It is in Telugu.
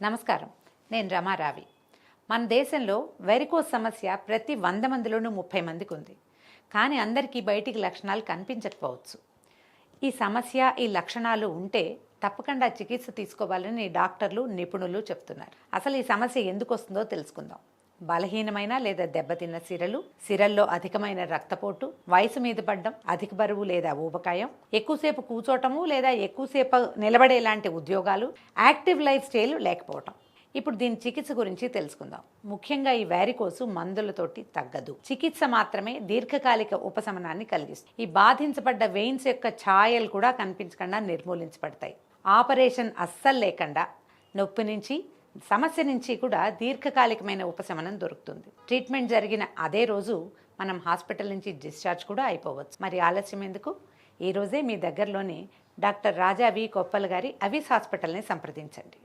నమస్కారం. నేను రమారావి. మన దేశంలో వెరికోస్ సమస్య ప్రతి 100 మందిలోనూ 30 మందికి ఉంది. కానీ అందరికీ బయటికి లక్షణాలు కనిపించకపోవచ్చు. ఈ సమస్య, ఈ లక్షణాలు ఉంటే తప్పకుండా చికిత్స తీసుకోవాలని డాక్టర్లు, నిపుణులు చెప్తున్నారు. అసలు ఈ సమస్య ఎందుకు వస్తుందో తెలుసుకుందాం. బలహీనమైన లేదా దెబ్బతిన్న సిరల్లో అధికమైన రక్తపోటు, వయసు మీద పడ్డం, అధిక బరువు లేదా ఊబకాయం, ఎక్కువసేపు కూర్చోటము లేదా ఎక్కువసేపు నిలబడేలాంటి ఉద్యోగాలు, యాక్టివ్ లైఫ్ స్టైల్ లేకపోవటం. ఇప్పుడు దీని చికిత్స గురించి తెలుసుకుందాం. ముఖ్యంగా ఈ వారికోసు మందులతోటి తగ్గదు. చికిత్స మాత్రమే దీర్ఘకాలిక ఉపశమనాన్ని కలిగిస్తుంది. ఈ బాధించబడ్డ వెయిన్స్ యొక్క ఛాయలు కూడా కనిపించకుండా నిర్మూలించబడతాయి. ఆపరేషన్ అస్సలు లేకుండా నొప్పి నుంచి, సమస్య నుంచి కూడా దీర్ఘకాలికమైన ఉపశమనం దొరుకుతుంది. ట్రీట్మెంట్ జరిగిన అదే రోజు మనం హాస్పిటల్ నుంచి డిశ్చార్జ్ కూడా అయిపోవచ్చు. మరి ఆలస్యం ఎందుకు? ఈరోజే మీ దగ్గరలోని డాక్టర్ రాజా వి కొప్పల్ గారి అవిస్ హాస్పిటల్ని సంప్రదించండి.